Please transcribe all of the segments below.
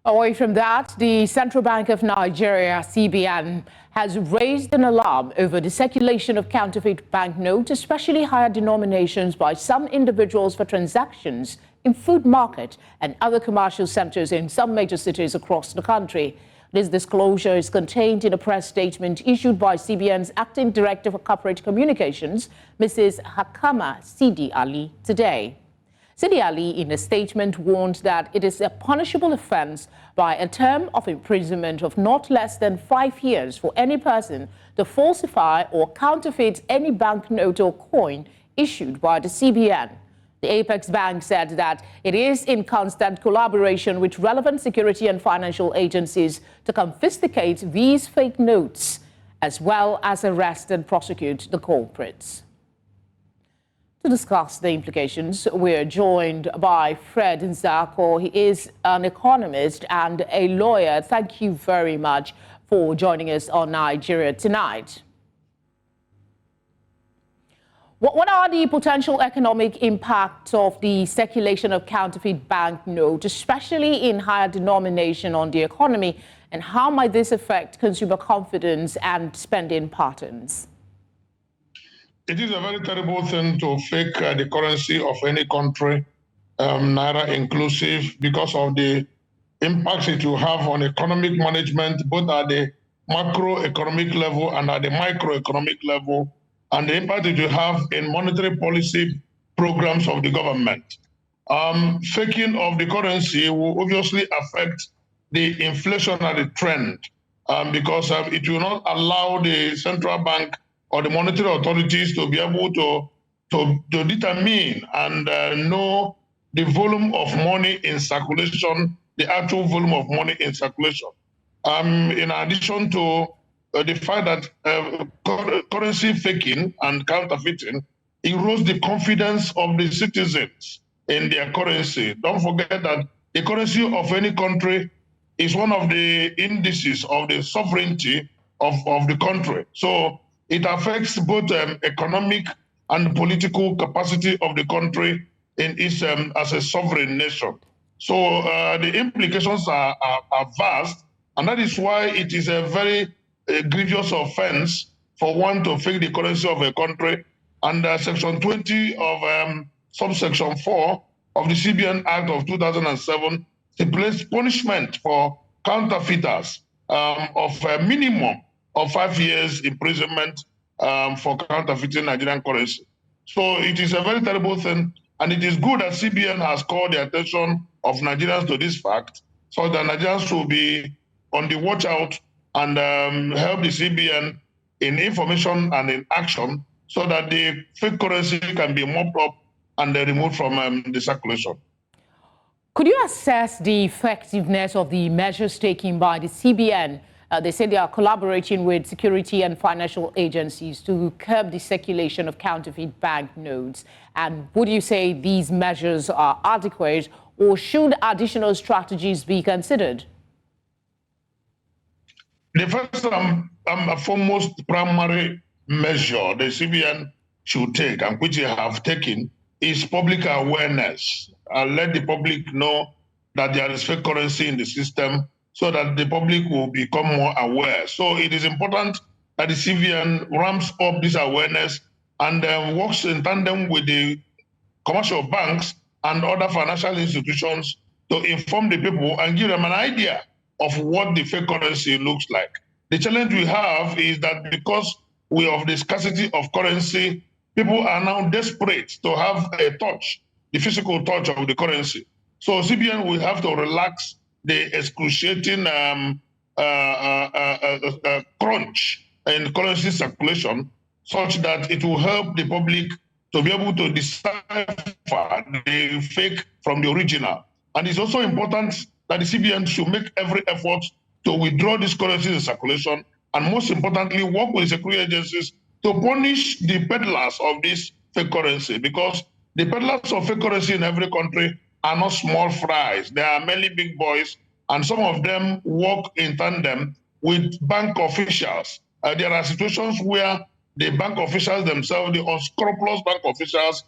Away from that, the Central Bank of Nigeria, CBN, has raised an alarm over the circulation of counterfeit banknotes, especially higher denominations by some individuals for transactions in food market and other commercial centers in some major cities across the country. This disclosure is contained in a press statement issued by CBN's Acting Director for Corporate Communications, Mrs. Hakama Sidi Ali, today. Sidi Ali, in a statement, warned that it is a punishable offence by a term of imprisonment of not less than 5 years for any person to falsify or counterfeit any banknote or coin issued by the CBN. The Apex Bank said that it is in constant collaboration with relevant security and financial agencies to confiscate these fake notes, as well as arrest and prosecute the culprits. To discuss the implications, we're joined by Fred Nzeako. He is an economist and a lawyer. Thank you very much for joining us on Nigeria Tonight. What are the potential economic impacts of the circulation of counterfeit banknotes, especially in higher denomination, on the economy, and how might this affect consumer confidence and spending patterns? It is a very terrible thing to fake the currency of any country, Naira inclusive, because of the impacts it will have on economic management, both at the macroeconomic level and at the microeconomic level, and the impact it will have in monetary policy programs of the government. Faking of the currency will obviously affect the inflationary trend because it will not allow the central bank or the monetary authorities to be able to determine and know the volume of money in circulation, the actual volume of money in circulation. In addition to the fact that currency faking and counterfeiting erodes the confidence of the citizens in their currency. Don't forget that the currency of any country is one of the indices of the sovereignty of the country. So it affects both economic and political capacity of the country in its as a sovereign nation. So the implications are vast, and that is why it is a very grievous offense for one to fake the currency of a country. And Section 20 of subsection 4 of the CBN Act of 2007 stipulates punishment for counterfeiters of a minimum of 5 years imprisonment for counterfeiting Nigerian currency. So it is a very terrible thing, and it is good that CBN has called the attention of Nigerians to this fact, so that Nigerians should be on the watch out and help the CBN in information and in action, so that the fake currency can be mopped up and removed from the circulation. Could you assess the effectiveness of the measures taken by the CBN? They say they are collaborating with security and financial agencies to curb the circulation of counterfeit banknotes. And would you say these measures are adequate, or should additional strategies be considered? The first and foremost primary measure the CBN should take, and which they have taken, is public awareness. Let the public know that there is fake currency in the system, so that the public will become more aware. So it is important that the CBN ramps up this awareness and works in tandem with the commercial banks and other financial institutions to inform the people and give them an idea of what the fake currency looks like. The challenge we have is that because we have the scarcity of currency, people are now desperate to have a touch, the physical touch of the currency. So CBN will have to relax the excruciating crunch in currency circulation, such that it will help the public to be able to decipher the fake from the original. And it's also important that the CBN should make every effort to withdraw this currency in circulation, and most importantly, work with security agencies to punish the peddlers of this fake currency, because the peddlers of fake currency in every country are not small fries. There are many big boys, and some of them work in tandem with bank officials. There are situations where the bank officials themselves, the unscrupulous bank officials,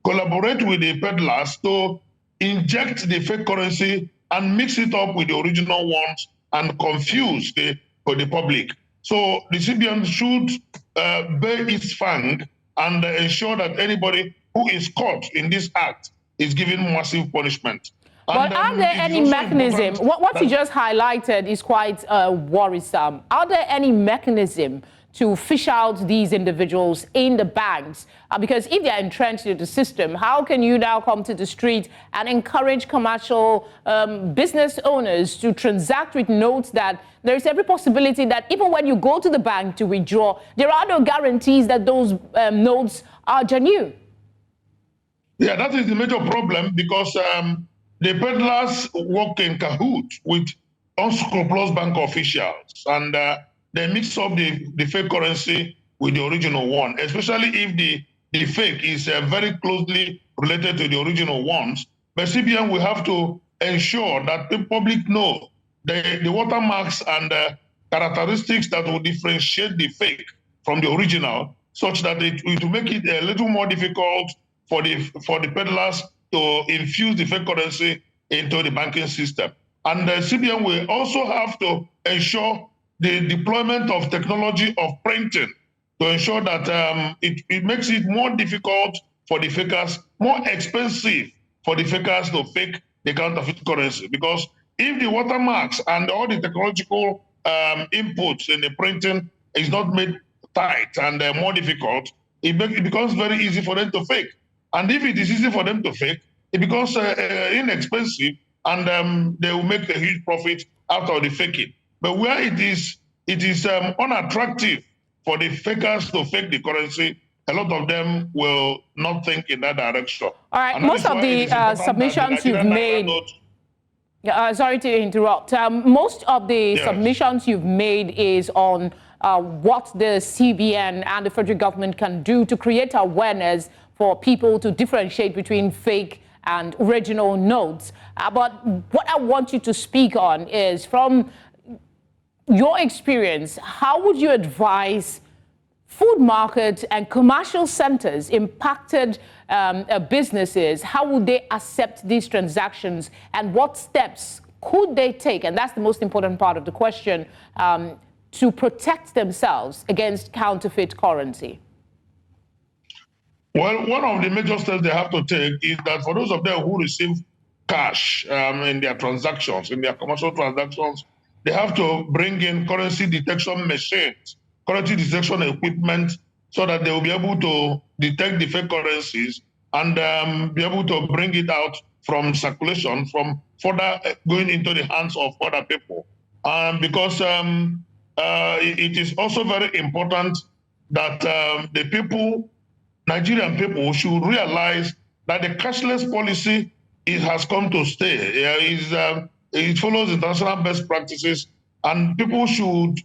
collaborate with the peddlers to inject the fake currency and mix it up with the original ones and confuse the public. So the CBN should bear its fang and ensure that anybody who is caught in this act is given massive punishment. But are there any mechanism? What you just highlighted is quite worrisome. Are there any mechanism to fish out these individuals in the banks? Because if they're entrenched in the system, how can you now come to the street and encourage commercial business owners to transact with notes that there is every possibility that even when you go to the bank to withdraw, there are no guarantees that those notes are genuine? Yeah, that is the major problem, because the peddlers work in cahoots with unscrupulous bank officials, and they mix up the fake currency with the original one, especially if the fake is very closely related to the original ones. But CBN will have to ensure that the public know the watermarks and characteristics that will differentiate the fake from the original, such that it will make it a little more difficult for the peddlers to infuse the fake currency into the banking system. And the CBN will also have to ensure the deployment of technology of printing to ensure that it makes it more difficult for the fakers, more expensive for the fakers to fake the counterfeit currency. Because if the watermarks and all the technological inputs in the printing is not made tight and more difficult, it becomes very easy for them to fake. And if it is easy for them to fake, it becomes inexpensive, and they will make a huge profit out of the faking. But where it is unattractive for the fakers to fake the currency, a lot of them will not think in that direction. All right, most of the submissions you've made. Sorry to interrupt. Most of the submissions you've made is on what the CBN and the federal government can do to create awareness for people to differentiate between fake and original notes. But what I want you to speak on is, from your experience, how would you advise food markets and commercial centers impacted businesses? How would they accept these transactions, and what steps could they take? And that's the most important part of the question, to protect themselves against counterfeit currency. Well, one of the major steps they have to take is that for those of them who receive cash in their transactions, in their commercial transactions, they have to bring in currency detection machines, currency detection equipment, so that they will be able to detect the fake currencies and be able to bring it out from circulation, from further going into the hands of other people. Because it is also very important that the people, Nigerian people, should realize that the cashless policy has come to stay. It follows international best practices, and people should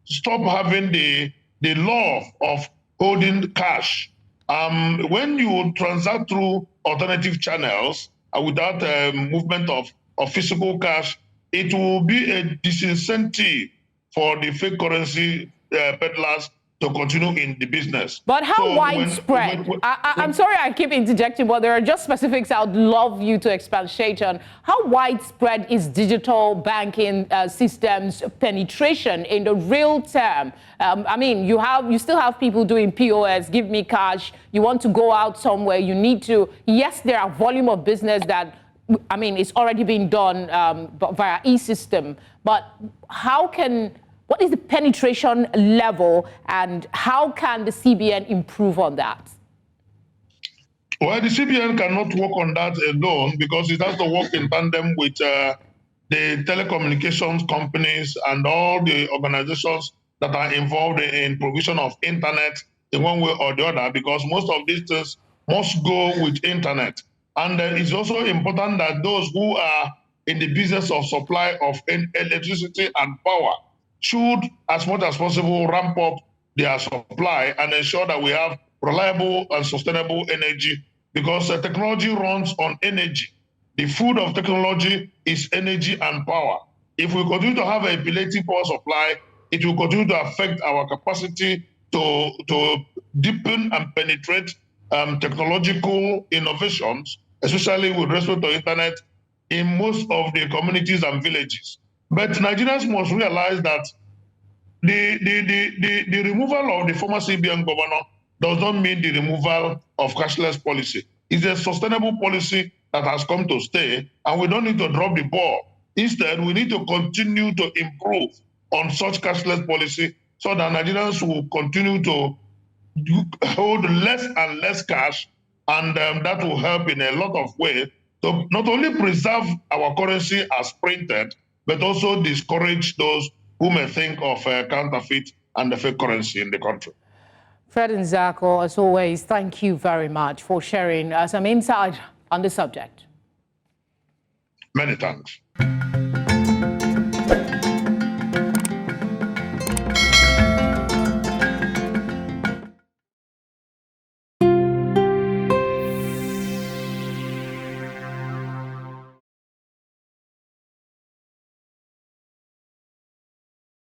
stop having the love of holding cash. When you transact through alternative channels without movement of physical cash, it will be a disincentive for the fake currency peddlers to continue in the business. But how widespread? I'm sorry I keep interjecting, but there are just specifics I would love you to expatiate on. How widespread is digital banking systems penetration in the real term? I mean, you still have people doing POS, give me cash, you want to go out somewhere, you need to, yes, there are volume of business that, I mean, it's already been done via e-system, but what is the penetration level, and how can the CBN improve on that? Well, the CBN cannot work on that alone, because it has to work in tandem with the telecommunications companies and all the organizations that are involved in provision of internet in one way or the other, because most of these things must go with internet. And it's also important that those who are in the business of supply of electricity and power should, as much as possible, ramp up their supply and ensure that we have reliable and sustainable energy, because technology runs on energy. The food of technology is energy and power. If we continue to have a epileptic power supply, it will continue to affect our capacity to deepen and penetrate technological innovations, especially with respect to internet in most of the communities and villages. But Nigerians must realize that the removal of the former CBN governor does not mean the removal of cashless policy. It's a sustainable policy that has come to stay, and we don't need to drop the ball. Instead, we need to continue to improve on such cashless policy so that Nigerians will continue to hold less and less cash, and that will help in a lot of ways to not only preserve our currency as printed, but also discourage those who may think of counterfeit and the fake currency in the country. Fred Nzeako, as always, thank you very much for sharing some insight on the subject. Many thanks.